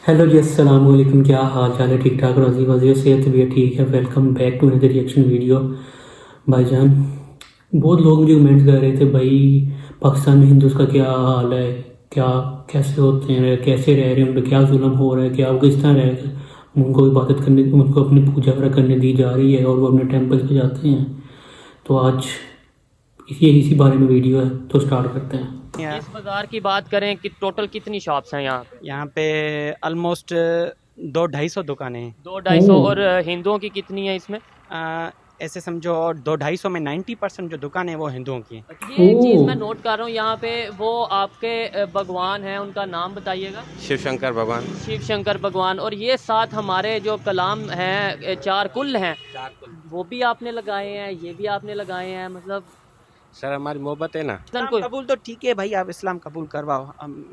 Hello जी, अस्सलाम वालेकुम। क्या हाल चाल है? ठीक ठाक, रोज़ी वज़ी सेहत भी ठीक है। Welcome back to another reaction video. भाईजान, बहुत लोग मुझे कमेंट कर रहे थे, भाई पाकिस्तान में हिंदूज़ का क्या हाल है, क्या कैसे होते हैं, कैसे रह रहे हैं, उन पर क्या जुल्म हो रहा है, क्या वो किस तरह रह उनको इबादत करने, उनको अपनी पूजा वगैरह करने दी जा रही है और वो अपने टेम्पल पे जाते हैं। तो आज इसी बारे में वीडियो है, तो स्टार्ट करते हैं। इस बाजार की बात करें कि टोटल कितनी शॉप्स हैं यहाँ पे? यहाँ पे ऑलमोस्ट 200-250 दुकानें हैं। 200-250। और हिंदुओं की कितनी है इसमें? ऐसे समझो 200-250 में 90% जो दुकान है वो हिंदुओं की हैं। ये एक चीज़ ओह, मैं नोट कर रहा हूँ यहाँ पे, वो आपके भगवान हैं, उनका नाम बताइएगा। शिव शंकर भगवान। शिव शंकर भगवान। और ये साथ हमारे जो कलाम हैं, चार कुल हैं, वो भी आपने लगाए हैं, ये भी आपने लगाए हैं, मतलब सर हमारी मोहब्बत है ना। इस्लाम कोई कबूल तो ठीक है भाई, आप इस्लाम कबूल करवाओ,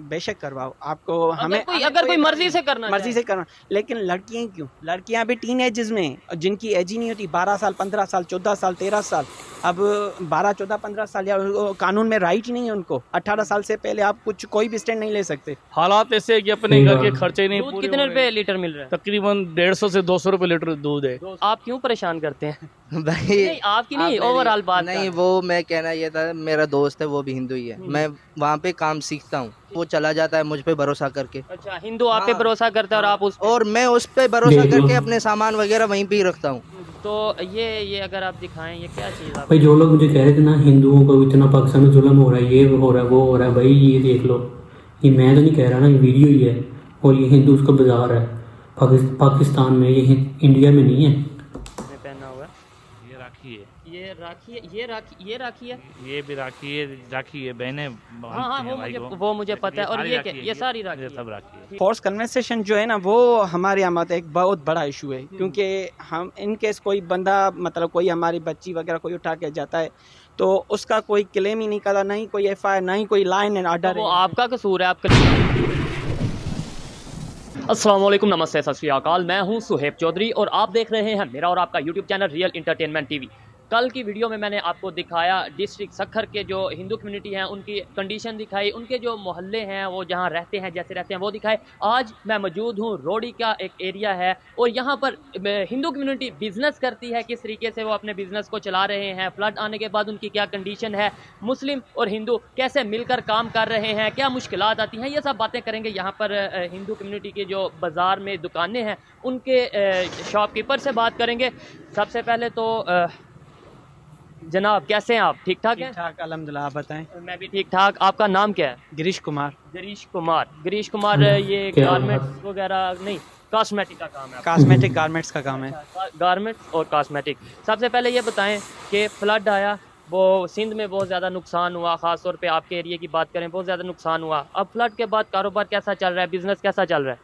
बेशक करवाओ। आपको अगर कोई मर्जी से करना मर्जी से करना, लेकिन लड़कियां क्यों? लड़कियां भी टीन एजेस में हैं, जिनकी एज ही नहीं होती, 12 साल, 15 साल, 14 साल, 13 साल। अब 12, 14, 15 साल या कानून में राइट ही नहीं है उनको। 18 साल से पहले आप कोई भी स्टैंड नहीं ले सकते। हालात ऐसे है कि अपने घर के खर्चे नहीं दूध पूरे कितने हो रहे। रुपए लीटर मिल रहा है? तकरीबन 150 से 200 रुपए लीटर दूध है। आप क्यों परेशान करते हैं? भाई नहीं, आपकी नहीं, ओवरऑल बात नहीं, कर। वो मैं कहना ये था, मेरा दोस्त है वो भी हिंदू ही है, मैं वहाँ पे काम सीखता हूँ, वो चला जाता है मुझ पे भरोसा करके। अच्छा, हिंदू आप पे हाँ, भरोसा करता है और आप उस पे। और मैं उस पे भरोसा देख लो। करके अपने सामान वगैरह वहीं पे ही रखता हूँ। तो ये अगर आप दिखाएं, ये क्या चीज़ आप? भाई जो लोग मुझे कह रहे थे ना हिंदुओं को इतना पाकिस्तान में जुल्म हो रहा है, ये हो रहा है, वो हो रहा है, भाई ये देख लो। ये मैं तो नहीं कह रहा ना, ये वीडियो ही है। और ये हिंदूज़ का बाजार है पाकिस्तान में, ये इंडिया में नहीं है। आपने पहना हुआ है? ये राखी है, ये राखी है, ये राखी है। ये भी राखी है बहने। हाँ हाँ, वो मुझे पता है। और ये क्या, ये सारी राखी है? सब राखी है। फोर्स कन्वर्सेशन जो है ना, वो हमारे यहाँ मतलब एक बहुत बड़ा इशू है, क्योंकि हम इन केस कोई बंदा, मतलब कोई हमारी बच्ची वगैरह कोई उठा के जाता है, तो उसका कोई क्लेम ही नहीं करता, नहीं कोई FIR, नहीं कोई लाइन एंड ऑर्डर। वो आपका कसूर है, आपका। अस्सलाम वालेकुम, नमस्ते, सत श्री अकाल। मैं हूं सुहेब चौधरी और आप देख रहे हैं मेरा और आपका YouTube channel real entertainment TV. कल की वीडियो में मैंने आपको दिखाया डिस्ट्रिक्ट सक्खर के जो हिंदू कम्युनिटी हैं उनकी कंडीशन दिखाई, उनके जो मोहल्ले हैं वो जहां रहते हैं, जैसे रहते हैं वो दिखाए। आज मैं मौजूद हूं, रोडी का एक एरिया है और यहाँ पर हिंदू कम्युनिटी बिज़नेस करती है, किस तरीके से वो अपने बिज़नेस को चला रहे हैं, फ्लड आने के बाद उनकी क्या कंडीशन है, मुस्लिम और हिंदू कैसे मिलकर काम कर रहे हैं, क्या मुश्किलात आती हैं, ये सब बातें करेंगे। यहाँ पर हिंदू कम्युनिटी के जो बाज़ार में दुकानें हैं उनके शॉपकीपर से बात करेंगे। सबसे पहले तो जनाब, कैसे हैं आप? ठीक ठाक हैं? ठीक ठाक, अल्हम्दुलिल्लाह। आप बताएं। मैं भी ठीक ठाक। आपका नाम क्या है? गिरीश कुमार। गिरीश कुमार, ये क्या गारमेंट्स वगैरह नहीं, कॉस्मेटिक का काम है आपका? कॉस्मेटिक गारमेंट्स का काम है। गारमेंट्स और कॉस्मेटिक। सबसे पहले ये बताएं कि फ्लड आया, वो सिंध में बहुत ज़्यादा नुकसान हुआ, ख़ास तौर पे आपके एरिया की बात करें, बहुत ज़्यादा नुकसान हुआ। अब फ्लड के बाद कारोबार कैसा चल रहा है, बिज़नेस कैसा चल रहा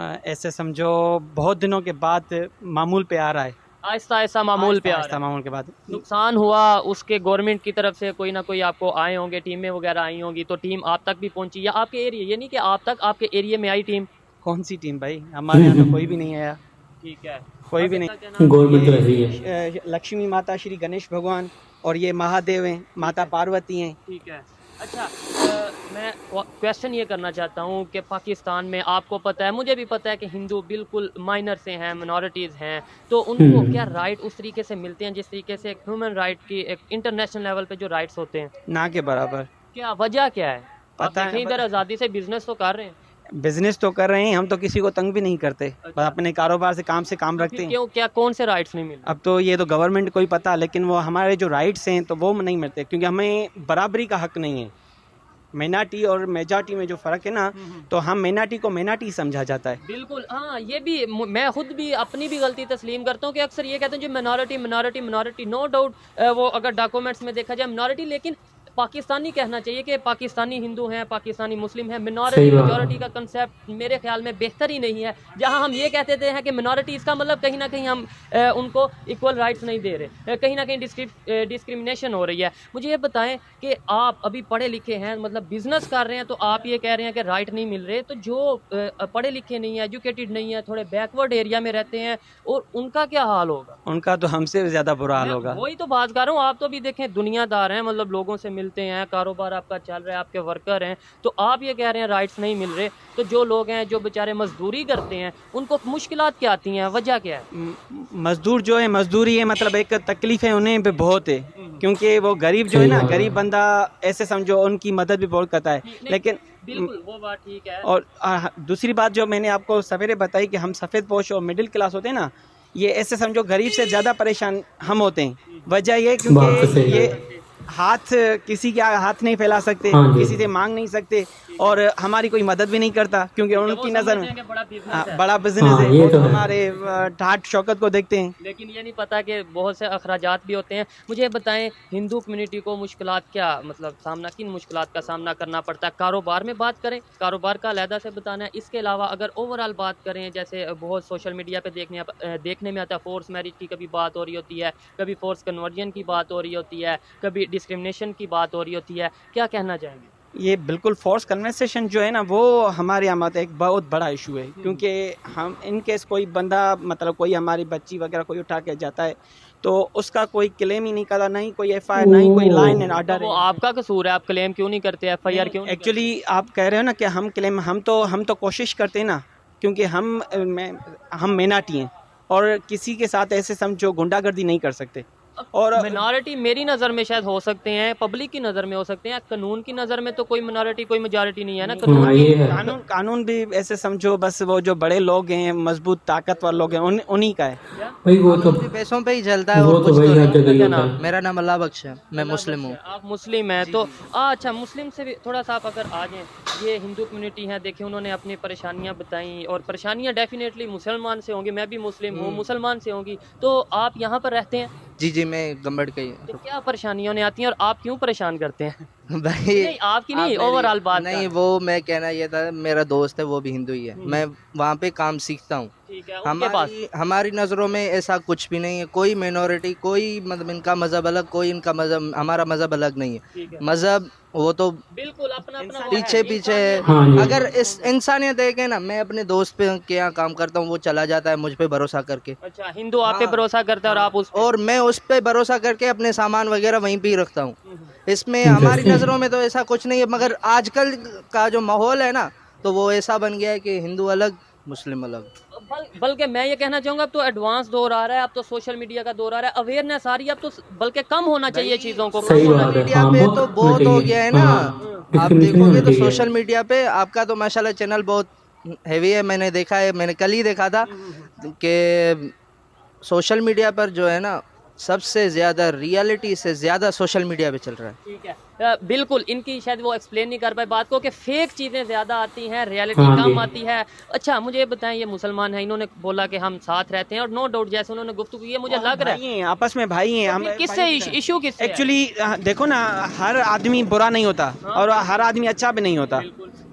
है? ऐसे समझो बहुत दिनों के बाद मामूल पे आ रहा है। आहिस्ता आहिस्ता मामूल पे आ आहिस्ता रहा है। मामूल के बाद नुकसान हुआ, उसके गवर्नमेंट की तरफ से कोई ना कोई आपको आए होंगे, टीमें वगैरह आई होंगी, तो टीम आप तक भी पहुंची या आपके एरिया, ये नहीं कि आप तक, आपके एरिया में आई टीम? कौन सी टीम भाई? हमारे यहाँ तो कोई भी नहीं आया, ठीक है, कोई भी नहीं। गवर्नमेंट तो ऐसी ही है। लक्ष्मी माता, श्री गणेश भगवान और ये महादेव हैं, माता पार्वती हैं। ठीक है। अच्छा, मैं क्वेश्चन ये करना चाहता हूँ कि पाकिस्तान में आपको पता है, मुझे भी पता है कि हिंदू बिल्कुल माइनर से हैं, मिनॉरिटीज़ हैं, तो उनको क्या राइट उस तरीके से मिलते हैं जिस तरीके से एक ह्यूमन राइट की, एक इंटरनेशनल लेवल पे जो राइट्स होते हैं? ना के बराबर। क्या वजह क्या है? पता आप है, इधर आज़ादी से बिजनेस तो कर रहे हैं। बिजनेस तो कर रहे हैं, हम तो किसी को तंग भी नहीं करते, बस अच्छा। अपने कारोबार से काम तो रखते फिर हैं। क्यों, क्या कौन से राइट्स नहीं मिल रहे? अब तो ये तो गवर्नमेंट को ही पता, लेकिन वो हमारे जो राइट्स हैं तो वो नहीं मिलते, क्योंकि हमें बराबरी का हक नहीं है। माइनॉरिटी और मेजॉरिटी में जो फ़र्क है ना, तो हम माइनॉरिटी को माइनॉरिटी समझा जाता है। बिल्कुल, हाँ, ये भी मैं खुद भी अपनी भी गलती तस्लीम करता हूँ कि अक्सर ये कहते हैं जो मिनॉरिटी, नो डाउट, वो अगर डॉक्यूमेंट्स में देखा जाए मिनॉरिटी, लेकिन पाकिस्तानी कहना चाहिए कि पाकिस्तानी हिंदू हैं, पाकिस्तानी मुस्लिम हैं। मिनॉरिटी सही बात है। मेजॉरिटी का कंसेप्ट मेरे ख्याल में बेहतर ही नहीं है। जहां हम ये कहते थे हैं कि मिनॉरिटी, इसका मतलब कहीं ना कहीं हम उनको इक्वल राइट्स नहीं दे रहे, कहीं ना कहीं डिस्क्रिमिनेशन हो रही है। मुझे ये बताएं कि आप अभी पढ़े लिखे हैं, मतलब बिजनेस कर रहे हैं, तो आप ये कह रहे हैं कि राइट नहीं मिल रहे, तो जो पढ़े लिखे नहीं है, एजुकेटेड नहीं है, थोड़े बैकवर्ड एरिया में रहते हैं, और उनका क्या हाल होगा? उनका तो हमसे ज़्यादा बुरा हाल मैं होगा। वही तो बात कर रहा हूँ। आप तो भी देखें दुनियादार हैं, मतलब लोगों से मिलते हैं, कारोबार आपका चल रहा है, आपके वर्कर हैं, तो आप ये कह रहे हैं राइट्स नहीं मिल रहे, तो जो लोग हैं जो बेचारे मजदूरी करते हैं उनको मुश्किलात क्या आती हैं, वजह क्या है? मजदूर जो है मजदूरी है, मतलब एक तकलीफ है उन्हें भी बहुत है, क्योंकि वो गरीब जो है सही ना, बात है। गरीब बंदा ऐसे समझो उनकी मदद भी बहुत करता है, लेकिन बिल्कुल वो बात ठीक है। और दूसरी बात जो मैंने आपको सवेरे बताई कि हम सफ़ेद पोश और मिडिल क्लास होते हैं ना, ये ऐसे समझो गरीब से ज़्यादा परेशान हम होते हैं। वजह ये बात तो क्योंकि सही ये है। हाथ किसी के हाथ नहीं फैला सकते, हाँ जी। किसी से मांग नहीं सकते, और हमारी कोई मदद भी नहीं करता, क्योंकि वो उनकी समझते नज़र हैं में कि बड़ा बिजनेस है। बड़ा बिजनेस हाँ, है, ये वो तो तो है। हमारे ठाट शौकत को देखते हैं। लेकिन ये नहीं पता कि बहुत से अखराजात भी होते हैं। मुझे बताएं हिंदू कम्युनिटी को मुश्किलात क्या, मतलब सामना किन मुश्किलात का सामना करना पड़ता है? कारोबार में बात करें, कारोबार का अलहदा से बताना है। इसके अलावा अगर ओवरऑल बात करें, जैसे बहुत सोशल मीडिया पे देखने में आता है, फोर्स मैरिज की कभी बात हो रही होती है, कभी फोर्स कन्वर्जन की बात हो रही होती है, कभी डिस्क्रिमिनेशन की बात हो रही होती है, क्या कहना चाहेंगे? ये बिल्कुल फोर्स कन्वर्सेशन जो है ना, वो हमारे यहाँ मतलब एक बहुत बड़ा इशू है, क्योंकि हम इन केस कोई बंदा मतलब कोई हमारी बच्ची वगैरह कोई उठा के जाता है, तो उसका कोई क्लेम ही नहीं करता, नहीं कोई FIR, नहीं कोई लाइन एंड तो ऑर्डर वो आपका कसूर है, आप क्लेम क्यों नहीं करते, FIR क्यों नहीं एक्चुअली आप कह रहे हो ना कि हम क्लेम, हम तो कोशिश करते हैं ना, क्योंकि हम मिनाटी हैं और किसी के साथ ऐसे समझो गुंडागर्दी नहीं कर सकते। और मिनॉरिटी मेरी नज़र में शायद हो सकते हैं, पब्लिक की नज़र में हो सकते हैं, कानून की नज़र में तो कोई मिनॉरिटी कोई मेजॉरिटी नहीं है ना। कानून हाँ, की ये है। कानून भी ऐसे समझो बस वो जो बड़े लोग हैं, मजबूत ताकतवर लोग हैं, उन्हीं का है। भाई वो तो कानून भी पैसों पे ही चलता है वो और तो कुछ भाई तो हर नहीं। जगह ही क्या होता नाम? है। मेरा नाम अल्लाह बख्श है, मैं मुस्लिम हूँ। आप मुस्लिम हैं तो अच्छा, मुस्लिम से भी थोड़ा सा आप अगर आ जाएं, ये हिंदू कम्युनिटी है, देखिए उन्होंने अपनी परेशानियां बताई, और परेशानियां डेफिनेटली मुसलमान से होंगी, मैं भी मुस्लिम हूँ, मुसलमान से होंगी, तो आप यहाँ पर रहते हैं जी मैं गंबड़ का ही तो क्या परेशानियां उन्हें आती हैं और आप क्यों परेशान करते हैं? हूँ। भाई नहीं आपकी नहीं, आप मेरी- ओवरऑल बात नहीं, कर। वो मैं कहना ये था, मेरा दोस्त है वो भी हिंदू ही है, मैं वहाँ पे काम सीखता हूँ। ठीक है, उनके पास हमारी नज़रों में ऐसा कुछ भी नहीं है, कोई मिनॉरिटी, कोई मतलब इनका मज़हब अलग, कोई इनका मज़हब, हमारा मज़हब अलग नहीं ठीक है। है। मज़हब वो तो बिल्कुल अपना अपना वो पीछे है, पीछे इंसानियत हाँ है। जी। अगर इस इंसानियत देखे ना, मैं अपने दोस्त पे के यहाँ काम करता हूँ, वो चला जाता है मुझ पे भरोसा करके, अच्छा, हिंदू आप पे हाँ। भरोसा करता है और आप उस पे। और मैं उस पे भरोसा करके अपने सामान वगैरह वहीं पे ही रखता हूँ। इसमें हमारी Interesting. नज़रों में तो ऐसा कुछ नहीं है, मगर आजकल का जो माहौल है ना, तो वो ऐसा बन गया है कि हिंदू अलग मुस्लिम अलग। बल्कि मैं ये कहना चाहूंगा, अब तो एडवांस दौर आ रहा है, अब तो सोशल मीडिया का दौर आ रहा है, अवेयरनेस आ रही है, अब तो बल्कि कम होना चाहिए चीज़ों को, सही कम होना बात है। मीडिया हाँ, पे बहुत तो होना बहुत हो चाहिए। गया है ना। हाँ, आप discrimination देखोगे होना तो चाहिए। सोशल मीडिया पे आपका तो माशाल्लाह चैनल बहुत हैवी है, मैंने देखा है, मैंने कल ही देखा था कि सोशल मीडिया पर जो है ना, सबसे ज़्यादा रियलिटी से ज़्यादा सोशल मीडिया पे चल रहा है। ठीक है। बिल्कुल, इनकी शायद वो एक्सप्लेन नहीं कर पाए बात को कि फेक चीज़ें ज़्यादा आती हैं, रियलिटी हाँ कम जी। आती है। अच्छा मुझे ये बताएं, ये मुसलमान हैं, इन्होंने बोला कि हम साथ रहते हैं, और नो डाउट जैसे उन्होंने गुफ्तगू की है, मुझे लग रहा भाई है हैं, आपस में भाई हैं हम। किससे इशू किससे है? एक्चुअली देखो ना, हर आदमी बुरा नहीं होता और हर आदमी अच्छा भी नहीं होता,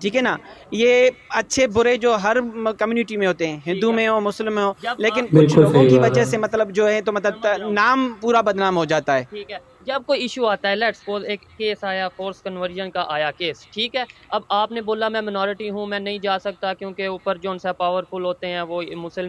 ठीक है ना। ये अच्छे बुरे जो हर कम्युनिटी में होते हैं, हिंदू में हो मुस्लिम में हो, जब लेकिन आप- कुछ बिल्कुल लोगों सही की बात वजह है। से मतलब जो है, तो मतलब नाम पूरा बदनाम हो जाता है। ठीक है, जब कोई इशू आता है, लेट्स सपोज एक केस आया, फोर्स कन्वर्जन का आया केस, ठीक है, अब आपने बोला मैं मिनॉरिटी हूँ, मैं नहीं जा सकता क्योंकि ऊपर जो उनसे पावरफुल होते हैं वो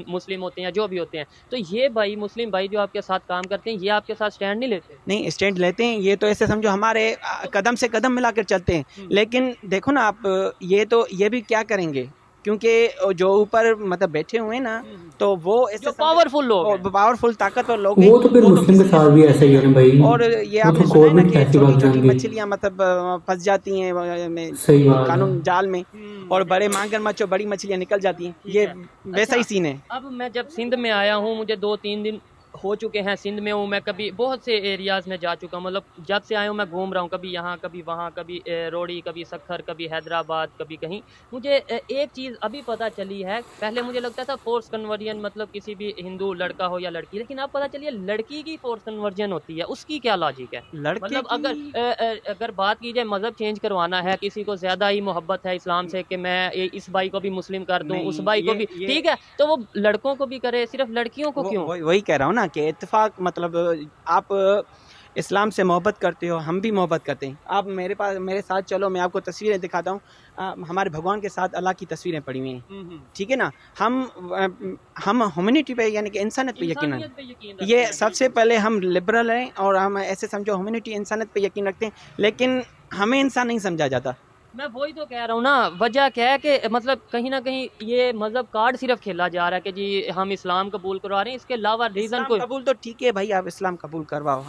मुस्लिम होते हैं, जो भी होते हैं, तो ये भाई मुस्लिम भाई जो आपके साथ काम करते हैं, ये आपके साथ स्टैंड नहीं लेते? नहीं, स्टैंड लेते हैं, ये तो ऐसे समझो हमारे कदम से कदम मिलाकर चलते हैं। लेकिन देखो ना आप, ये भी क्या करेंगे, क्योंकि जो ऊपर मतलब बैठे हुए हैं ना, तो वो ऐसे जो पावरफुल लोग हैं। पावरफुल ताकतवर लोग वो तो फिर वो मुस्लिम के किसी- साथ भी ऐसा ही है ना भाई। और ये वो आपने तो सुना है ना गवर्नमेंट कि कैसी छोटी बात छोटी जान गई। मछलियां मतलब फंस जाती हैं सही बात है। कानून जाल में, और बड़े मगरमच्छ और बड़ी मछलियां निकल जाती हैं। ये वैसा ही सीन है। अब मैं जब सिंध में आया हूँ, मुझे 2-3 दिन हो चुके हैं सिंध में हूँ मैं, कभी बहुत से एरियाज़ में जा चुका हूँ, मतलब जब से आया हूँ मैं घूम रहा हूँ, कभी यहाँ कभी वहाँ, कभी रोड़ी, कभी सखर, कभी हैदराबाद, कभी कहीं। मुझे एक चीज़ अभी पता चली है, पहले मुझे लगता था फोर्स कन्वर्जन मतलब किसी भी हिंदू लड़का हो या लड़की, लेकिन अब पता चली है लड़की की फोर्स कन्वर्जन होती है। उसकी क्या लॉजिक है? लड़के मतलब की- अगर बात की जाए मज़हब चेंज करवाना है, किसी को ज़्यादा ही मोहब्बत है इस्लाम से कि मैं इस भाई को भी मुस्लिम कर दूँ, नहीं, उस भाई को भी, ठीक है, तो वो लड़कों को भी करे, सिर्फ लड़कियों को क्यों? वही कह रहा हूँ ना कि इत्तेफाक मतलब आप इस्लाम से मोहब्बत करते हो, हम भी मोहब्बत करते हैं। आप मेरे साथ चलो, मैं आपको तस्वीरें दिखाता हूँ। हमारे भगवान के साथ अल्लाह की तस्वीरें पड़ी हुई हैं, ठीक है ना। हम ह्यूमैनिटी पे यानी कि इंसानियत पे यकीन रखते हैं। ये सबसे पहले हम लिबरल हैं और हम ऐसे समझो ह्यूमैनिटी इंसानियत पे यकीन रखते हैं, लेकिन हमें इंसान नहीं समझा जाता। मैं वही तो कह रहा हूँ ना, वजह क्या है कि मतलब कहीं ना कहीं ये मजहब कार्ड सिर्फ खेला जा रहा है कि जी हम इस्लाम कबूल करवा रहे हैं, इसके अलावा रीजन इस्लाम कोई कबूल तो ठीक है भाई, आप इस्लाम कबूल करवाओ,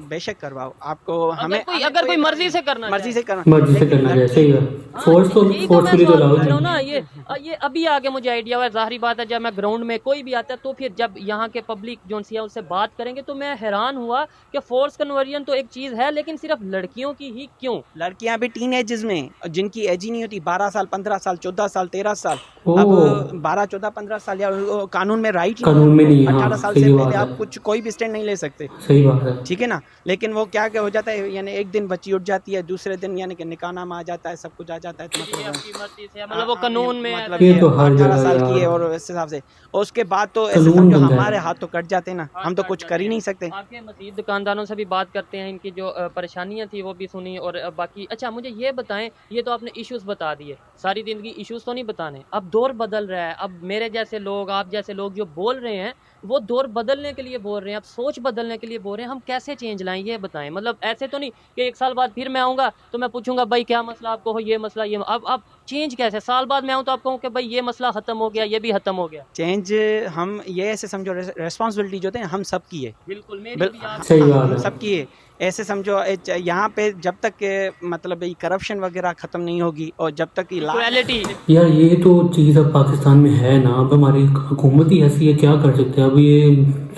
बेशक करवाओ। आपको हमें अगर कोई मर्जी से करना मर्जी से करना, मर्जी से करना चाहिए, सही है। फोर्स तो यही फोर्सफुली मैं तो सवाल लाओ कर रहा हूँ नहीं। ना। ये अभी आगे मुझे आइडिया हुआ, जाहिर बात है जब मैं ग्राउंड में कोई भी आता है तो फिर जब यहाँ के पब्लिक जो है उससे बात करेंगे तो मैं हैरान हुआ कि फोर्स कन्वर्जन तो एक चीज़ है, लेकिन सिर्फ लड़कियों की ही क्यों? लड़कियां भी टीन एजेस में, जिनकी एज ही नहीं होती, 12 साल 15 साल 14 साल 13 साल, ओह। अब 12 14 15 साल या कानून में राइट कानून में नहीं है, 18 हाँ, साल सही से बात पहले है। आप कुछ कोई भी स्टैंड नहीं ले सकते, सही बात है। ठीक है ना। लेकिन वो क्या क्या हो जाता है, यानी एक दिन बच्ची उठ जाती है, दूसरे दिन यानी कि निकाहनामा आ जाता है, सब कुछ आ जाता है, तो मतलब आपकी मर्जी से, मतलब वो कानून में है। मतलब ये ये तो हर 18 जगह साल की है यार। और इस हिसाब से, और उसके बाद तो ऐसे कानून समझो बंदा है। हमारे हाथ तो कट जाते हैं ना, हम तो कुछ कर ही नहीं सकते। आगे मजीद दुकानदारों से भी बात करते हैं, इनकी जो परेशानियां थी वो भी सुनी। और बाकी अच्छा मुझे ये बताएं, ये तो आपने इश्यूज बता दिए, सारी जिंदगी इश्यूज तो नहीं बताने। अब दौर बदल रहा है, अब मेरे जैसे लोग, आप जैसे लोग जो बोल रहे हैं वो दौर बदलने के लिए बोल रहे हैं, अब सोच बदलने के लिए बोल रहे हैं। हम कैसे चेंज लाएं ये बताएं। मतलब ऐसे तो नहीं कि एक साल बाद फिर मैं आऊँगा तो मैं पूछूंगा भाई क्या मसला आपको हो, ये मसला ये। अब चेंज कैसे? साल बाद मैं आऊँ तो आप कहूँ कि भाई ये मसला ख़त्म हो गया, ये भी ख़त्म हो गया। चेंज हम ये ऐसे समझो, रेस्पॉन्सिबिलिटी जो है हम सब की है, बिल्कुल मेरी बिल- भी आप सही बात हम है। सब की है। ऐसे समझो यहाँ पे जब तक मतलब ये करप्शन वगैरह ख़त्म नहीं होगी और जब तक ये इक्वालिटी यार ये तो चीज़ अब पाकिस्तान में है ना, अब हमारी हुकूमत ही ऐसी है, क्या कर सकते हैं। अब ये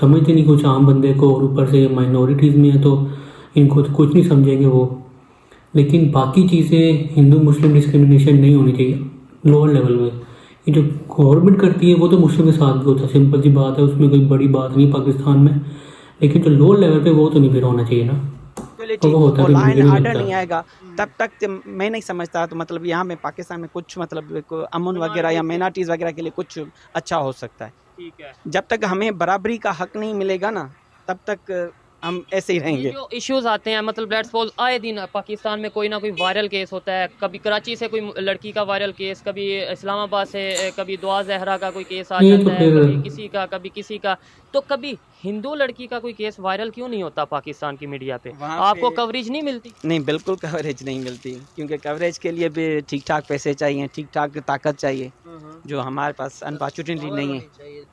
समझते नहीं कुछ आम बंदे को, और ऊपर से माइनॉरिटीज़ में है तो इनको तो कुछ नहीं समझेंगे वो। लेकिन बाकी चीज़ें, हिंदू मुस्लिम डिस्क्रिमिनेशन नहीं होनी चाहिए लोअर लेवल में। ये जो गवर्नमेंट करती है वो तो मुस्लिम के साथ भी होता है, सिंपल सी बात है, उसमें कोई बड़ी बात नहीं पाकिस्तान में। लेकिन जो लोअर लेवल पे वो तो नहीं फिर होना चाहिए ना। तो वो होता भी लॉ मुझे एंड नहीं आर्डर लगता। नहीं आएगा तब तक मैं नहीं समझता। तो मतलब यहाँ में पाकिस्तान में कुछ मतलब अमन वगैरह या माइनॉरिटीज़ वगैरह के लिए कुछ अच्छा हो सकता है। ठीक है। जब तक हमें बराबरी का हक नहीं मिलेगा ना, तब तक हम ऐसे ही ये रहेंगे। जो इश्यूज आते हैं, मतलब लेट्स सपोज आए दिन पाकिस्तान में कोई ना कोई वायरल केस होता है, कभी कराची से कोई लड़की का वायरल केस, कभी इस्लामाबाद से कभी दुआ जहरा का कोई केस आ ये तो जाता है, फिर- कभी किसी का कभी किसी का। तो कभी हिंदू लड़की का कोई केस वायरल क्यों नहीं होता पाकिस्तान की मीडिया पे? वहाँ आपको पे- कवरेज नहीं मिलती? नहीं, बिल्कुल कवरेज नहीं मिलती, क्योंकि कवरेज के लिए भी ठीक ठाक पैसे चाहिए, ठीक ठाक ताकत चाहिए, जो हमारे पास अनफॉर्चुनेटली नहीं है।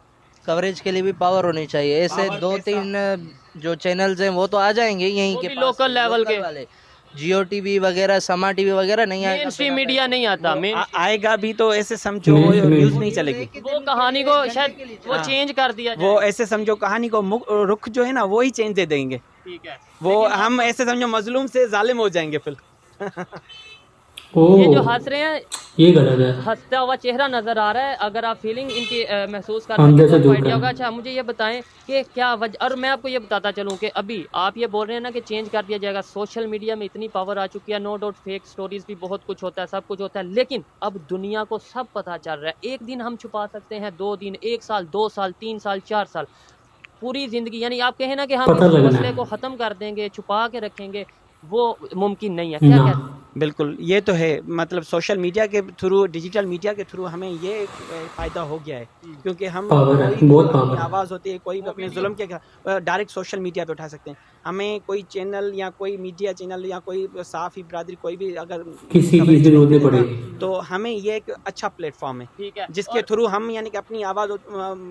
कवरेज के लिए भी पावर होनी चाहिए। ऐसे पावर दो पैसा। तीन जो चैनल्स हैं वो तो आ जाएंगे यहीं वो के भी पास लोकल लेवल के। वाले, जियो टीवी वगैरह, समा टीवी वगैरह नहीं आएगा। मेन स्ट्रीम मीडिया नहीं आता। मेन आएगा भी तो ऐसे समझो नहीं, नहीं। न्यूज़ नहीं चलेगी। वो कहानी को शायद वो चेंज कर दिया जाए। वो ऐसे समझो कहानी को रुख जो है ना वो ही चेंज दे देंगे। ठीक है। वो हम ऐसे समझो मजलूम से जालिम हो जाएंगे फिर। ओह, ये जो हंस रहे हैं, ये गलत है। हंसता हुआ चेहरा नजर आ रहा है। अगर आप फीलिंग इनकी महसूस कर हम रहे हैं जैसे तो आपको दुख आइडिया है। होगा। अच्छा मुझे ये बताएं कि क्या वजह, और मैं आपको ये बताता चलूं कि अभी आप ये बोल रहे हैं ना कि चेंज कर दिया जाएगा, सोशल मीडिया में इतनी पावर आ चुकी है, नो डाउट फेक स्टोरीज भी बहुत कुछ होता है, सब कुछ होता है, लेकिन अब दुनिया को सब पता चल रहा है। एक दिन हम छुपा सकते हैं, 2 दिन, 1 साल, 2 साल, 3 साल, 4 साल, पूरी जिंदगी। यानी आप कहें ना कि हम पता इस लगना मसले है। को खत्म कर देंगे, छुपा के रखेंगे, वो मुमकिन नहीं है। क्या ना, कहते हैं? बिल्कुल, ये तो है। मतलब सोशल मीडिया के थ्रू, डिजिटल मीडिया के थ्रू हमें ये फ़ायदा हो गया है, क्योंकि हम पावर है, कोई भी बहुत अपनी पावर है। आवाज़ होती है, कोई भी अपने जुल्म के डायरेक्ट सोशल मीडिया पे उठा सकते हैं। हमें कोई चैनल या कोई मीडिया चैनल या कोई साफ़ी बरादरी कोई भी अगर किसी coverage चीज़ की जरूरत नहीं देगा, पड़ेगी। तो हमें ये एक अच्छा प्लेटफॉर्म है, ठीक है। जिसके थ्रू हम यानी कि अपनी आवाज़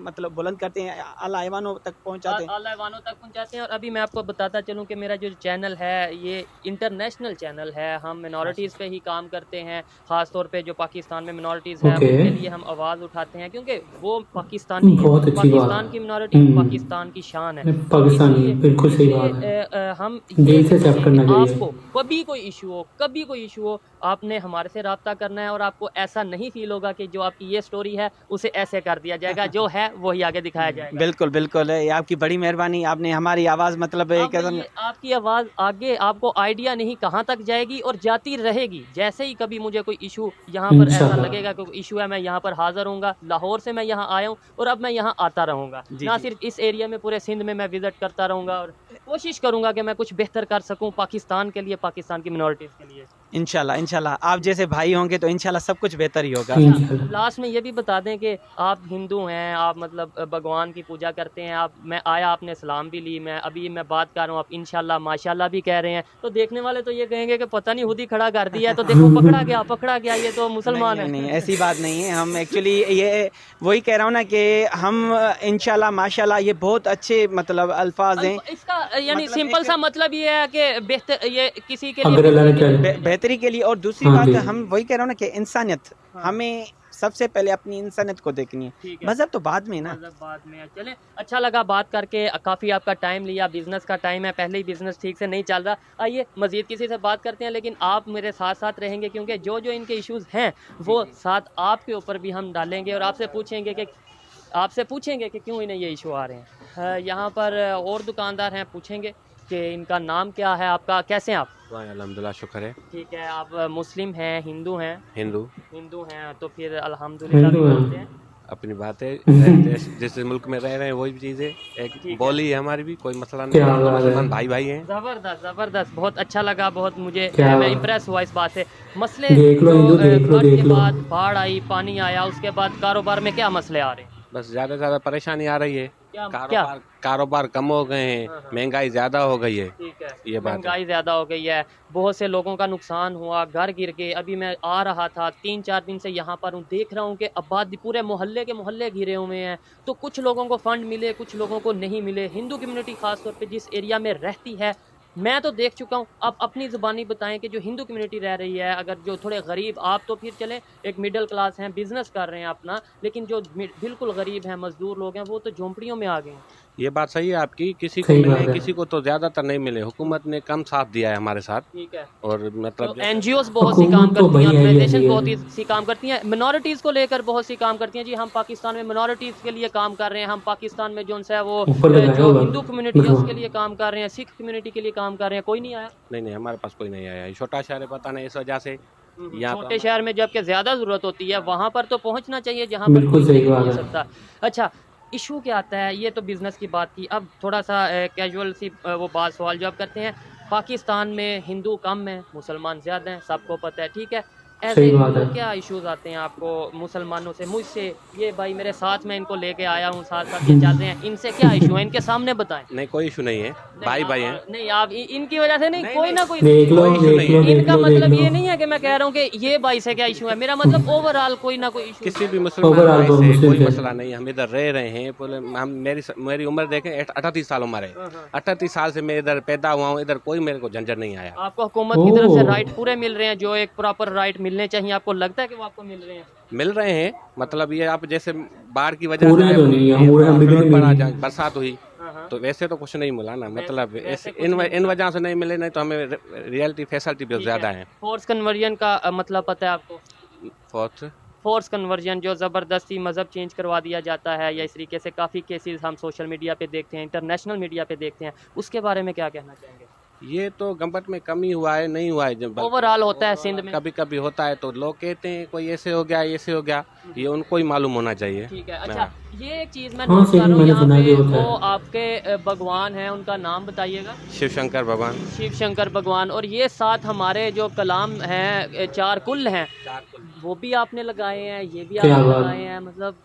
मतलब बुलंद करते हैं, आला ऐवानों तक पहुँचाते हैं। अल्लाह वालों तक पहुंचाते हैं। और अभी मैं आपको बताता चलूं कि मेरा जो चैनल है ये इंटरनेशनल चैनल है। हम मिनॉरिटीज़ पे ही काम करते हैं, ख़ास तौर पे जो पाकिस्तान में मिनॉरिटीज़ है Okay. उनके लिए हम आवाज़ उठाते हैं, क्योंकि वो पाकिस्तानी है। बहुत अच्छी बात। पाकिस्तान की मिनॉरिटी पाकिस्तान की शान है। पाकिस्तानी, इसलिए- बिल्कुल सही इसलिए, बात है। हम दिल ये से कहते accept हैं करना कि चाहिए। आपको कभी कोई इशू हो, आपने हमारे से रब्ता करना है, और आपको ऐसा नहीं फील होगा कि जो आपकी ये स्टोरी है उसे ऐसे कर दिया जाएगा, जो है वही आगे दिखाया जाएगा। बिल्कुल बिल्कुल है, ये आपकी बड़ी मेहरबानी। आपने हमारी आवाज़ मतलब अब एक कदम ये आपकी आवाज़ आगे आपको आइडिया नहीं कहाँ तक जाएगी और जाती रहेगी। जैसे ही कभी मुझे कोई इशू यहाँ पर ऐसा इंशाल्लाह। लगेगा कि इशू है, मैं यहाँ पर हाजिर होऊंगा। लाहौर से मैं यहाँ आया हूँ और अब मैं यहाँ आता रहूँगा, जी, ना जी। सिर्फ इस एरिया में, पूरे सिंध में मैं विजिट करता रहूँगा। और कोशिश करूंगा कि मैं कुछ बेहतर कर सकूं पाकिस्तान के लिए, पाकिस्तान की मिनॉरिटीज़ के लिए। इंशाल्लाह इंशाल्लाह आप जैसे भाई होंगे तो इंशाल्लाह सब कुछ बेहतर ही होगा। इंशाल्लाह। लास्ट में ये भी बता दें कि आप हिंदू हैं, आप मतलब भगवान की पूजा करते हैं, आप मैं आया आपने सलाम भी ली, मैं अभी मैं बात कर रहा हूँ, आप इंशाल्लाह माशाल्लाह भी कह रहे हैं, तो देखने वाले तो ये कहेंगे कि पता नहीं खुद ही खड़ा कर दिया है, तो देखो पकड़ा गया ये तो मुसलमान है। नहीं ऐसी बात नहीं है। हम एक्चुअली ये वही कह रहा हूँ ना कि हम इंशाल्लाह माशाल्लाह ये बहुत अच्छे मतलब अल्फाज हैं। इसका यानी मतलब सिंपल एक- सा मतलब ये है कि बेहतर ये किसी के अगर अल्लाह ने लिए चाहे। बेहतरी के लिए। और दूसरी हाँ बात जी। हम वही कह रहा हूँ ना कि इंसानियत, हमें सबसे पहले अपनी इंसानियत को देखनी है, ठीक है। मजहब तो बाद में ना। मतलब बाद में चले। अच्छा लगा बात करके, काफ़ी आपका टाइम लिया, बिजनेस का टाइम है, पहले ही बिजनेस ठीक से नहीं चल रहा। आइए मजीद किसी से बात करते हैं, लेकिन आप मेरे साथ साथ रहेंगे क्योंकि जो जो इनके इश्यूज़ हैं वो साथ आपके ऊपर भी हम डालेंगे और आपसे पूछेंगे कि क्यों इन्हें ये इशू आ रहे हैं। यहाँ पर और दुकानदार हैं, पूछेंगे कि इनका नाम क्या है, आपका कैसे हैं आप? वाह अल्हम्दुलिल्लाह शुक्र है। ठीक है, आप मुस्लिम हैं, हिंदू हैं? हिंदू हैं तो फिर अल्हम्दुलिल्लाह भी हिंदू हैं। बोलते हैं। अपनी बात है, जिस मुल्क में रह रहे हैं वही चीज़ है, ठीक है। एक बोली है हमारी भी, कोई मसला नहीं क्या है, बात है। मुसलमान भाई हैं। जबरदस्त बहुत अच्छा लगा, बहुत मुझे क्या मैं बात। इम्प्रेस हुआ इस बात से। मसले देख लो जो, हिंदू, देख लो, फ्लड देख के लो। बाद बाढ़ आई, पानी आया, उसके बाद कारोबार में क्या मसले आ रहे हैं? बस ज़्यादा से ज़्यादा परेशानी आ रही है, क्या? कारोबार कम हो गए हैं, हाँ, हाँ। महंगाई ज़्यादा हो गई है। ठीक है, ये बात है। महंगाई ज़्यादा हो गई है, बहुत से लोगों का नुकसान हुआ, घर गिर गए। अभी मैं आ रहा था 3-4 दिन से यहाँ पर हूँ, देख रहा हूँ कि आबादी पूरे मोहल्ले के मोहल्ले घिरे हुए हैं। तो कुछ लोगों को फंड मिले, कुछ लोगों को नहीं मिले। हिंदू कम्युनिटी खास तौर पे जिस एरिया में रहती है, मैं तो देख चुका हूँ। आप अपनी ज़ुबानी बताएं कि जो हिंदू कम्युनिटी रह रही है, अगर जो थोड़े गरीब, आप तो फिर चलें एक मिडिल क्लास हैं, बिजनेस कर रहे हैं अपना, लेकिन जो बिल्कुल गरीब हैं, मजदूर लोग हैं, वो तो झोंपड़ियों में आ गए हैं। ये बात सही है आपकी, किसी को सही मिले बात है। किसी को तो ज़्यादातर नहीं मिले। हुकूमत ने कम साथ दिया है हमारे साथ, ठीक है, और तो मतलब एनजीओज बहुत सी काम हुकूमत तो करती हैं, भाई है ही ऑर्गेनाइजेशन ऐसी है। बहुत ही सी काम करती हैं, मिनॉरिटीज़ को लेकर बहुत सी काम करती हैं। जी हम पाकिस्तान में मिनॉरिटीज़ के लिए काम कर रहे हैं, हम पाकिस्तान में जो है वो ऊपर लगाया जो होगा। हिंदू कम्युनिटी है लिखवा। उसके लिए काम कर रहे हैं, सिख कम्युनिटी के लिए काम कर रहे हैं, कोई नहीं आया। नहीं हमारे पास कोई नहीं आया है। छोटा शहर है, पता नहीं, इस वजह से यहाँ छोटे शहर में जबकि ज़्यादा ज़रूरत होती है, वहाँ पर तो पहुँचना चाहिए जहाँ पर बिल्कुल कोई सही नहीं बात पहुँच है। सकता। अच्छा, इशू क्या आता है, ये तो बिज़नेस की बात की। अब थोड़ा सा कैजुअल सी वो बात सवाल जवाब करते हैं। पाकिस्तान में हिंदू कम हैं, मुसलमान ज़्यादा हैं, सबको पता है, ठीक है। ऐसे सही बात है। क्या इश्यूज आते हैं आपको मुसलमानों से, मुझसे? ये भाई मेरे साथ में इनको लेके आया हूँ, साथ साथ ये चल रहे हैं, इनसे क्या इशू है, इनके सामने बताएं। नहीं कोई इशू नहीं है, भाई हैं। नहीं आप इनकी वजह से नहीं, कोई ना कोई देख लो, कोई issue देख नहीं लो, है। देख इनका लो, देख मतलब लो। ये नहीं है कि मैं कह रहा हूँ कि ये भाई से क्या इशू है, मेरा मतलब ओवरऑल कोई ना कोई इशू। किसी भी मुसलमान Overall भाई वो से मुस्लिम कोई से। मसला नहीं। हम इधर रह रहे हैं, हम मेरी उम्र देखें 38 साल उम्र है। 38 साल से मैं इधर पैदा हुआ हूँ, इधर कोई मेरे को झंझट नहीं आया। आपको हुकूमत की तरफ से ओह। राइट पूरे मिल रहे हैं, जो एक प्रॉपर राइट मिलने चाहिए, आपको लगता है कि वो आपको मिल रहे हैं? मिल रहे हैं, मतलब ये आप जैसे बाढ़ की वजह पूरे तो नहीं है, पूरे हम भी नहीं पड़ा मिले। जाए, बरसात हुई तो वैसे तो कुछ नहीं मिला ना, मतलब वैसे कुछ इन वजह से नहीं मिले, नहीं तो हमें रियलिटी फैसिलिटी बहुत ज़्यादा है। फोर्स कन्वर्जन का मतलब पता है आपको? फोर्थ फोर्स कन्वर्जन जो ज़बरदस्ती मज़हब चेंज करवा दिया जाता है, या इस तरीके से काफ़ी केसेस हम सोशल मीडिया पे देखते हैं, इंटरनेशनल मीडिया पे देखते हैं, उसके बारे में क्या कहना चाहेंगे? ये तो गवर्नमेंट में कमी हुआ है, नहीं हुआ है। जब ओवरऑल होता है सिंध में, कभी कभी होता है तो लोग कहते हैं कोई ऐसे हो गया, ऐसे हो गया, ये उनको ही मालूम होना चाहिए। ठीक है। अच्छा, ये एक चीज़ मैं हाँ, नोट सही, कर रहा हूँ मैंने यहाँ सुना है कि पे, होता वो है। आपके भगवान हैं, उनका नाम बताइएगा। शिव शंकर भगवान। शिव शंकर भगवान, और ये साथ हमारे जो कलाम हैं, 4 कुल हैं, वो भी आपने लगाए हैं, ये भी क्या आपने बात। लगाए हैं, मतलब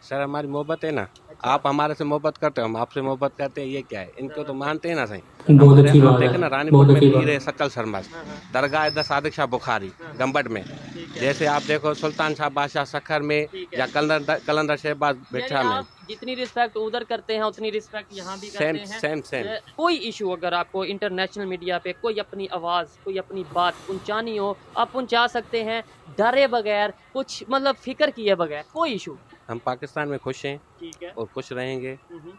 सर हमारी मोहब्बत है ना, आप हमारे से मोहब्बत करते हो, हम आपसे मोहब्बत करते हैं, ये क्या है? इनको तो मानते हैं ना सही। बहुत अच्छी बात देखे ना है, रानीपुर बहुत में अच्छी पीर है बात। सकल सरमस, दरगाह द सादिक शाह बुखारी गंबट में, जैसे आप देखो सुल्तान शाह बादशाह सखर में, या कलंदर शहबाज बिठा यानी में। आप जितनी रिस्पेक्ट उधर करते हैं उतनी रिस्पेक्ट यहाँ भी करते हैं। सेम कोई इशू अगर आपको इंटरनेशनल मीडिया पे कोई अपनी आवाज़, कोई अपनी बात पहुँचानी हो, आप पहुँचा सकते हैं, डरे बगैर, कुछ मतलब फिक्र किए बगैर, कोई इशू। हम पाकिस्तान में खुश हैं ठीक है, और खुश रहेंगे।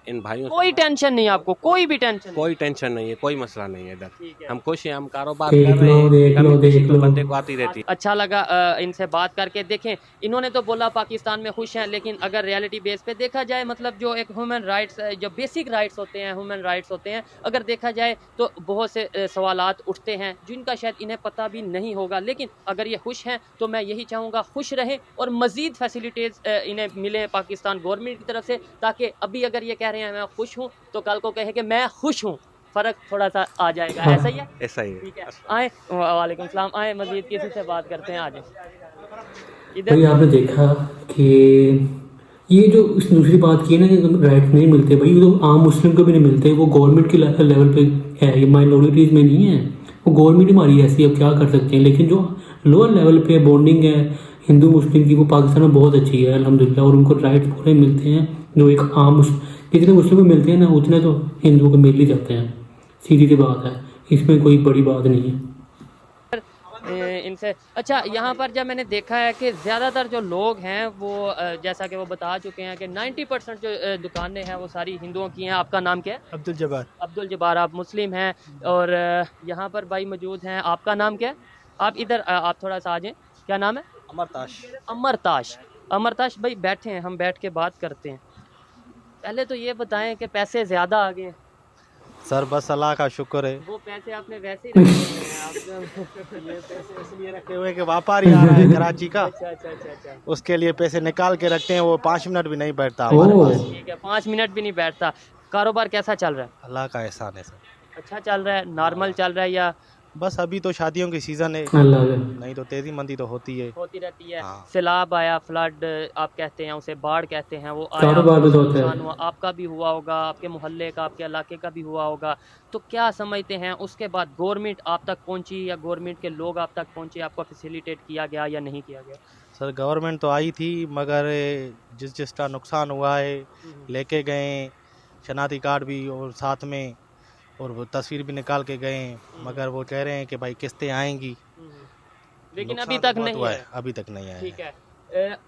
इन भाइयों से कोई टेंशन नहीं आपको, कोई भी टेंशन नहीं। कोई टेंशन नहीं है, कोई मसला नहीं है इधर। ठीक है। हम खुश हैं, हम कारोबार देख कर रहे लो, हैं, देख लो, कभी खुशी देख तो लो। बंदे को आती रहती है। अच्छा लगा इनसे बात करके। देखें, इन्होंने तो बोला पाकिस्तान में खुश हैं, लेकिन अगर रियलिटी बेस पे देखा जाए, मतलब जो एक ह्यूमन राइट्स, जो बेसिक राइट्स होते हैं, ह्यूमन राइट्स होते हैं, अगर देखा जाए तो बहुत से सवालात उठते हैं जिनका शायद इन्हें पता भी नहीं होगा। लेकिन अगर ये खुश हैं तो मैं यही चाहूँगा खुश रहें और मज़ीद फैसिलिटीज़ इन्हें मिले पाकिस्तान गवर्नमेंट की तरफ से, ताकि अभी अगर ये कह रहे हैं मैं खुश हूँ, तो कल को कहे कि मैं खुश हूँ। फ़र्क थोड़ा सा आ जाएगा, हाँ। ऐसा ही है? ऐसा ही है। ठीक है, आए वालेकुम सलाम, आए मज़ीद किसी से बात करते हैं, आज भाई इधर। आपने देखा कि ये जो इस दूसरी बात की है ना कि राइट नहीं मिलते, भाई ये तो आम मुस्लिम को भी नहीं मिलते, वो गवर्नमेंट के लेवल पे है, ये माइनॉरिटीज़ में नहीं है, वो गवर्नमेंट हमारी ऐसी है, अब क्या कर सकते हैं। लेकिन जो लोअर लेवल पे बॉन्डिंग है हिंदू मुस्लिम की, वो पाकिस्तान में बहुत अच्छी है अल्हम्दुलिल्लाह, और उनको राइट पूरे मिलते हैं जो एक आम जितने मुस्लिम को मिलते हैं ना उतने तो हिंदुओं को मिल ही जाते हैं, सीधी सी बात है, इसमें कोई बड़ी बात नहीं है। इनसे अच्छा, यहाँ पर जब मैंने देखा है कि ज़्यादातर जो लोग हैं वो जैसा कि वो बता चुके हैं कि 90% जो दुकानें हैं वो सारी हिंदुओं की हैं। आपका नाम क्या है? अब्दुल जब्बार। अब्दुल जब्बार, आप मुस्लिम हैं और यहाँ पर भाई मौजूद हैं। आपका नाम क्या है? आप इधर आप थोड़ा सा आ जाएं, क्या नाम है? अमरताश। अमरताश। अमरताश भाई बैठे हैं, हम बैठ के बात करते हैं। पहले तो ये बताएं कि पैसे ज़्यादा आ गए हैं? सर बस अल्लाह का शुक्र है। वो पैसे आपने वैसे ही रखे हुए हैं आप ये पैसे इसलिए रखे हुए कि व्यापारी आ रहा है कराची का, अच्छा अच्छा अच्छा अच्छा, उसके लिए पैसे निकाल के रखते हैं, वो 5 मिनट भी नहीं बैठता हमारे ओह। पास। ठीक है, 5 मिनट भी नहीं बैठता। कारोबार कैसा चल रहा है? अल्लाह का एहसान है सर। अच्छा चल रहा है, नॉर्मल चल रहा है या बस अभी तो शादियों की सीज़न है, अल्लाह का। नहीं तो तेजी मंदी तो होती है। होती रहती है? हाँ। सैलाब आया, फ्लड आप कहते हैं उसे, बाढ़ कहते हैं, वो आया, कारोबार भी तो होता है। नुकसान हुआ, आपका भी हुआ होगा, आपके मोहल्ले का, आपके इलाके का भी हुआ होगा, तो क्या समझते हैं उसके बाद गवर्नमेंट आप तक पहुंची या गवर्नमेंट के लोग आप तक पहुंचे, आपको फैसिलिटेट किया गया या नहीं किया गया? सर गवर्नमेंट तो आई थी, मगर जिसका नुकसान हुआ है लेके गए शनाख्ती कार्ड भी और साथ में, और वो तस्वीर भी निकाल के गए, मगर वो कह रहे हैं कि भाई किस्तें आएंगी, लेकिन नुकसान अभी तो तक बहुत नहीं हुआ है। अभी तक नहीं आया ठीक है,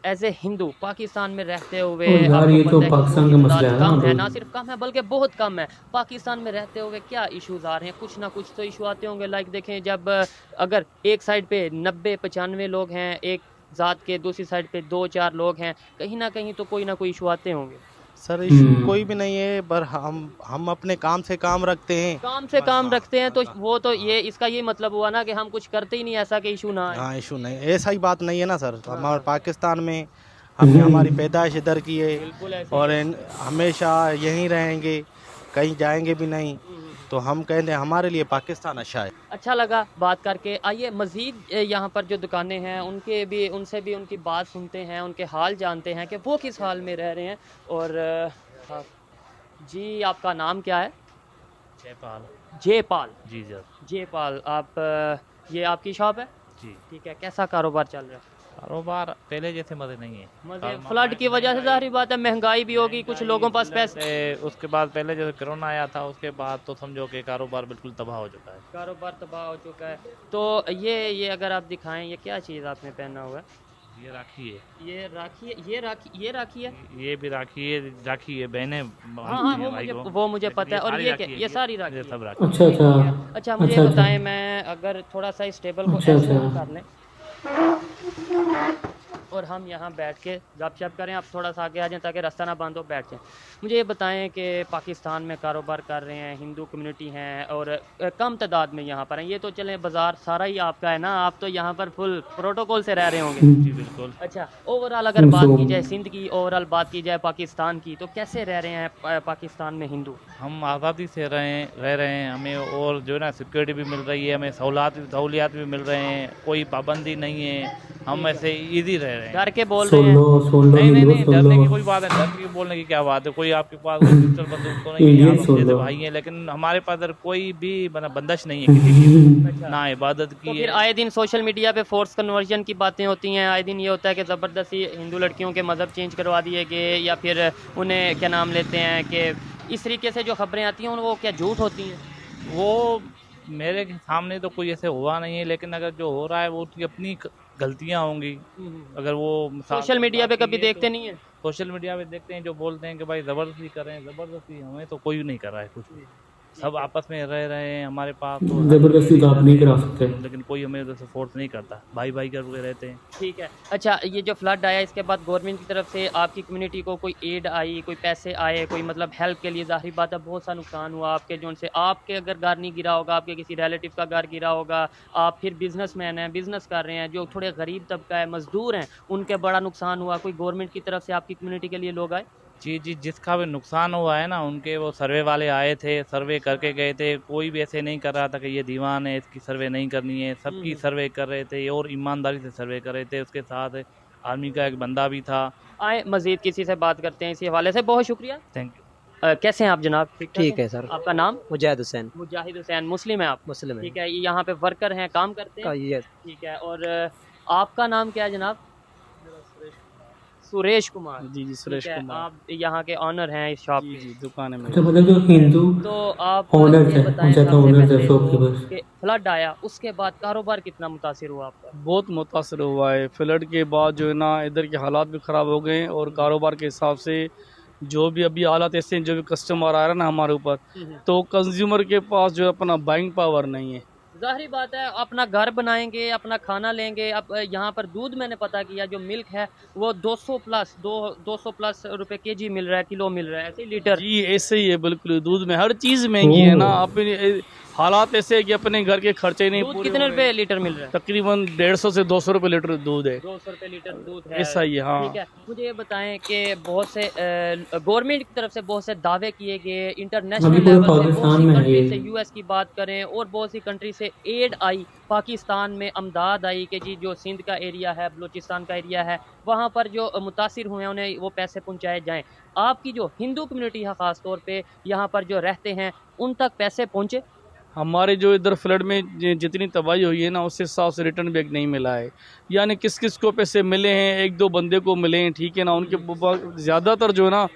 एज ए हिंदू पाकिस्तान में रहते हुए ओ यार, आपको ये तो पता है कि पाकिस्तान का हिंदू मसला है ना, कम है, तो- ना सिर्फ कम है बल्कि बहुत कम है। पाकिस्तान में रहते हुए क्या इश्यूज आ रहे हैं? कुछ ना कुछ तो इशू आते होंगे। लाइक देखें, जब अगर एक साइड पे 90-95 लोग हैं एक ज़ात के, दूसरी साइड पे 2-4 लोग हैं, कहीं ना कहीं तो कोई ना कोई इशू आते होंगे। सर इशू कोई भी नहीं है, पर हम अपने काम से काम रखते हैं। काम से काम रखते हैं तो वो तो ये इसका ये मतलब हुआ ना कि हम कुछ करते ही नहीं ऐसा कि इशू ना आए। हाँ इशू नहीं, ऐसा ही बात नहीं है ना सर। हमारे पाकिस्तान में हमने हमारी पैदाइश इधर की है बिल्कुल ऐसे और हमेशा यहीं रहेंगे, कहीं जाएंगे भी नहीं, तो हम कहते हैं हमारे लिए पाकिस्तान अच्छा है। अच्छा लगा बात करके। आइए मज़ीद यहाँ पर जो दुकानें हैं उनसे भी उनकी बात सुनते हैं, उनके हाल जानते हैं कि वो किस हाल में रह रहे हैं। और हाँ, जी आपका नाम क्या है? जयपाल। जयपाल। जी सर। जयपाल, आप ये आपकी शॉप है? जी। ठीक है, कैसा कारोबार चल रहा है? कारोबार पहले जैसे मज़े नहीं है। मजे फ्लड की वजह से जाहिर बात है, महंगाई भी होगी, कुछ लोगों पास पैसे। उसके बाद पहले जैसे कोरोना आया था, उसके बाद तो समझो कि कारोबार बिल्कुल तबाह हो चुका है। कारोबार तबाह हो चुका है। तो ये अगर आप दिखाएं, ये क्या चीज़ आपने पहना हुआ है? ये राखी है। ये राखी है, ये राखी है। ये भी राखी है, बहनें हाँ वो मुझे पता है। और ये क्या, ये सारी राखी ये है? सब राखी। अच्छा अच्छा। अच्छा मुझे अच्छा, बताएं, मैं अगर थोड़ा सा इस टेबल को अच्छा, ऐसे अच्छा। कर लें और हम यहाँ बैठ के गपशप करें, आप थोड़ा सा आगे आ जाएं ताकि रास्ता ना बंद हो, बैठ जाएं। मुझे ये बताएं कि पाकिस्तान में कारोबार कर रहे हैं, हिंदू कम्युनिटी हैं और कम तादाद में यहाँ पर हैं, ये तो चलें बाज़ार सारा ही आपका है ना, आप तो यहाँ पर फुल प्रोटोकॉल से रह रहे होंगे। जी बिल्कुल। अच्छा, ओवरऑल अगर बात की जाए सिंध की, ओवरऑल बात की जाए पाकिस्तान की, तो कैसे रह रहे हैं पाकिस्तान में हिंदू? हम आज़ादी से रह रहे हैं, हमें और जो है ना सिक्योरिटी भी मिल रही है, हमें सहूलियात भी मिल रहे हैं, कोई पाबंदी नहीं है, हम ऐसे ईजी रह रहे हैं। डर के बोल रहे सुन हैं? लो सुन लो नहीं नहीं हिंदुओं, नहीं, सुन डरने की लो। कोई बात है, डर की बोलने की क्या बात है? कोई आपके पास पिस्टल बंदूक तो नहीं है, इंडियन आप सुन जैसे लो। भाई हैं, लेकिन हमारे पास इधर कोई भी मतलब बंदिश नहीं है किसी की, ना इबादत तो की फिर है। आए दिन सोशल मीडिया पे फोर्स कन्वर्जन की बातें होती हैं, आए दिन ये होता है कि ज़बरदस्ती हिंदू लड़कियों के मज़हब चेंज करवा दिए गए, या फिर उन्हें क्या नाम लेते हैं कि इस तरीके से जो खबरें आती हैं वो क्या झूठ होती हैं? वो मेरे सामने तो कोई ऐसे हुआ नहीं है, लेकिन अगर जो हो रहा है वो उसकी अपनी गलतियाँ होंगी। अगर वो सोशल मीडिया पे कभी देखते नहीं है? सोशल मीडिया पे देखते हैं, जो बोलते हैं कि भाई ज़बरदस्ती कर रहे हैं, ज़बरदस्ती हमें तो कोई नहीं कर रहा है कुछ भी, सब आपस में रह रहे हैं। हमारे पास तो जबरदस्ती तो आप नहीं करा सकते। लेकिन कोई हमें उधर से फोर्स नहीं करता, भाई भाई करके रहते हैं। ठीक है। अच्छा, ये जो फ्लड आया इसके बाद गवर्नमेंट की तरफ से आपकी कम्युनिटी को कोई एड आई, कोई पैसे आए, कोई मतलब हेल्प के लिए? जाहिर बात है बहुत सा नुकसान हुआ आपके, जो उनसे आपके अगर घर नहीं गिरा होगा, आपके किसी रिलेटिव का घर गिरा होगा, आप फिर बिजनेसमैन हैं, बिजनेस कर रहे हैं, जो थोड़े गरीब तबका है, मजदूर हैं, उनके बड़ा नुकसान हुआ, कोई गवर्नमेंट की तरफ से आपकी कम्युनिटी के लिए लोग आए? जी जी, जिसका भी नुकसान हुआ है ना, उनके वो सर्वे वाले आए थे, सर्वे करके गए थे। कोई भी ऐसे नहीं कर रहा था कि ये दीवान है, इसकी सर्वे नहीं करनी है। सबकी सर्वे कर रहे थे और ईमानदारी से सर्वे कर रहे थे। उसके साथ आर्मी का एक बंदा भी था। आए मजीद किसी से बात करते हैं इसी हवाले से। बहुत शुक्रिया। Thank you. कैसे हैं आप जनाब? ठीक है सर। आपका नाम? मुजाहिद हुसैन। मुजाहिद हुसैन। मुस्लिम है आप? मुस्लिम है। ठीक है, यहाँ पे वर्कर हैं, काम करते हैं? यस। ठीक है। और आपका नाम क्या है जनाब? सुरेश कुमार। जी जी, सुरेश ठीक है, कुमार। आप यहाँ के ऑनर हैं इस शॉप जी के? जी, दुकान है अच्छा, मेरी। मतलब जो हिंदू तो आप ओनर ये थे, बताएं ज्यादा सबसे ओनर थे पहले शॉप के तो बस। कि फ्लड आया उसके बाद कारोबार कितना मुतासिर हुआ आपका? बहुत मुतासर हुआ है। फ्लड के बाद जो है ना, इधर के हालात भी ख़राब हो गए हैं और कारोबार के हिसाब से जो भी अभी हालात ऐसे हैं, जो भी कस्टमर आ रहा है ना हमारे ऊपर, तो कंज्यूमर के पास जो है अपना बाइंग पावर नहीं है। जाहिर बात है, अपना घर बनाएंगे, अपना खाना लेंगे। अब यहाँ पर दूध मैंने पता किया, जो मिल्क है वो 200 प्लस रुपए केजी मिल रहा है, किलो मिल रहा है, ऐसे लीटर। जी ऐसे ही है बिल्कुल। दूध में हर चीज़ महंगी है ना। अपने हालात ऐसे है कि अपने घर के खर्चे नहीं दूध पूरे कितने हो रहे। रुपए लीटर मिल रहा है? तकरीबन 150 से 200 रुपये लीटर दूध है। 200 रुपए लीटर दूध है। ऐसा ही है, हाँ। ठीक है, मुझे ये बताएं कि बहुत से गवर्नमेंट की तरफ से बहुत से दावे किए गए, इंटरनेशनल अभी पूरे लेवल से बहुत पाकिस्तान सी में है कंट्री ये। से, यूएस की बात करें और बहुत सी कंट्री से एड आई, पाकिस्तान में अमदाद आई कि जी जो सिंध का एरिया है, बलूचिस्तान का एरिया है, वहाँ पर जो मुतासिर हुए हैं उन्हें वो पैसे पहुँचाए जाएँ। आपकी जो हिंदू कम्युनिटी है ख़ास तौर पे यहाँ पर जो रहते हैं, उन तक पैसे पहुँचे? हमारे जो इधर फ्लड में जितनी तबाही हुई है ना, उससे हिसाब से रिटर्न बैक नहीं मिला है। यानी किस किस को पैसे मिले हैं, एक दो बंदे को मिले हैं, ठीक है ना। उनके ज़्यादातर जो है ना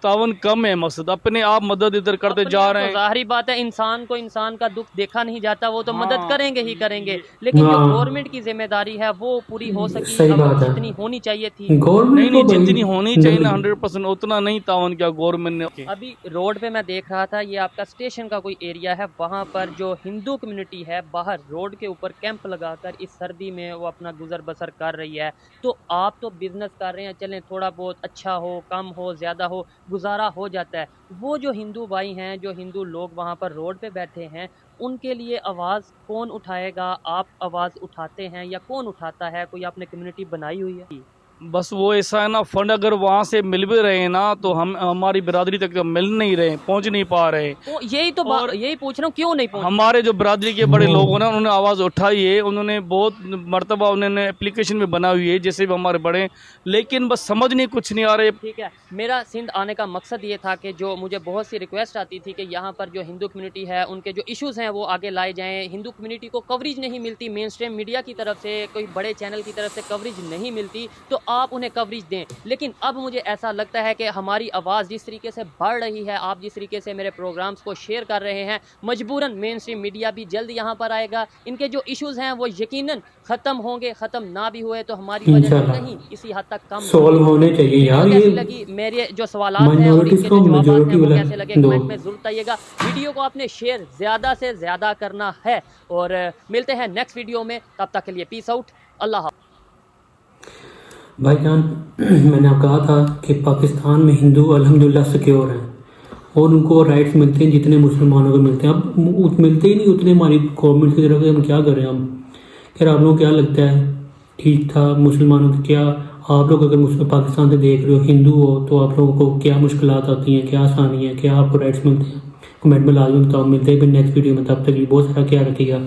तावन कम है। मकसद अपने आप मदद इधर करते जा रहे हैं। जाहिर बात है, इंसान को इंसान का दुख देखा नहीं जाता, वो तो हाँ। मदद करेंगे ही करेंगे, लेकिन जो हाँ। गवर्नमेंट की जिम्मेदारी है वो पूरी हो सकी, सही बात है। जितनी होनी चाहिए थी। गवर्नमेंट नहीं को भाई- जितनी होनी चाहिए ना 100% उतना नहीं तावन किया गवर्नमेंट ने। अभी रोड पे मैं देख रहा था, ये आपका स्टेशन का कोई एरिया है, वहाँ पर जो हिंदू कम्युनिटी है बाहर रोड के ऊपर कैंप लगाकर इस सर्दी में वो अपना गुजर बसर कर रही है। तो आप तो बिजनेस कर रहे हैं, चलें थोड़ा बहुत अच्छा हो, कम हो, ज़्यादा हो, गुजारा हो जाता है। वो जो हिंदू भाई हैं, जो हिंदू लोग वहाँ पर रोड पे बैठे हैं, उनके लिए आवाज़ कौन उठाएगा? आप आवाज़ उठाते हैं या कौन उठाता है? कोई आपने कम्युनिटी बनाई हुई है? बस वो ऐसा है ना, फंड अगर वहाँ से मिल भी रहे हैं ना, तो हम हमारी बिरादरी तक मिल नहीं रहे, पहुँच नहीं पा रहे। तो यही तो यही पूछ रहा हूँ, क्यों नहीं पहुँच? हमारे जो बिरादरी के बड़े लोग हैं ना, उन्होंने आवाज़ उठाई है। उन्होंने बहुत मरतबा उन्होंने एप्लीकेशन भी बनाई हुई है, जैसे भी हमारे बड़े, लेकिन बस समझ नहीं कुछ नहीं आ रहे। ठीक है, मेरा सिंध आने का मकसद ये था कि जो मुझे बहुत सी रिक्वेस्ट आती थी कि यहाँ पर जो हिंदू कम्युनिटी है उनके जो इश्यूज़ हैं वो आगे लाए जाएं। हिंदू कम्युनिटी को कवरेज नहीं मिलती, मेन स्ट्रीम मीडिया की तरफ से, कोई बड़े चैनल की तरफ से कवरेज नहीं मिलती, तो आप उन्हें कवरेज दें। लेकिन अब मुझे ऐसा लगता है कि हमारी आवाज़ जिस तरीके से बढ़ रही है, आप जिस तरीके से मेरे प्रोग्राम्स को शेयर कर रहे हैं, मजबूरन मेन स्ट्रीम मीडिया भी जल्द यहाँ पर आएगा। इनके जो इश्यूज़ हैं वो यकीनन ख़त्म होंगे, ख़त्म ना भी हुए तो हमारी वजह से इंशाल्लाह नहीं, इसी हद तक कम सॉल्व होने चाहिए यार। कैसी ये लगी मेरे जो सवाल हैं और इनके minorities जो को जवाब हैं majority वो वाला कैसे लगे दो। कमेंट में जरूर बताइएगा। वीडियो को आपने शेयर ज़्यादा से ज़्यादा करना है और मिलते हैं नेक्स्ट वीडियो में। तब तक के लिए पीस आउट, अल्लाह हाफ़िज़। भाईजान, मैंने आपको कहा था कि पाकिस्तान में हिंदू अल्हम्दुलिल्लाह सिक्योर हैं और उनको राइट्स मिलते हैं जितने मुसलमानों को मिलते हैं। अब मिलते ही नहीं उतने हमारी गवर्नमेंट की तरफ से। हम क्या करें? हम खैर, आप लोगों को क्या लगता है ठीक था मुसलमानों की? क्या आप लोग अगर पाकिस्तान से देख रहे हो, हिंदू हो, तो आप लोगों को क्या मुश्किलात आती हैं, क्या आसानी है, क्या आपको राइट्स मिलते हैं? कमेंट में लाजमी बताओ। मिलते हैं फिर नेक्स्ट वीडियो में। तब तक बहुत सारा ख्याल रखिएगा।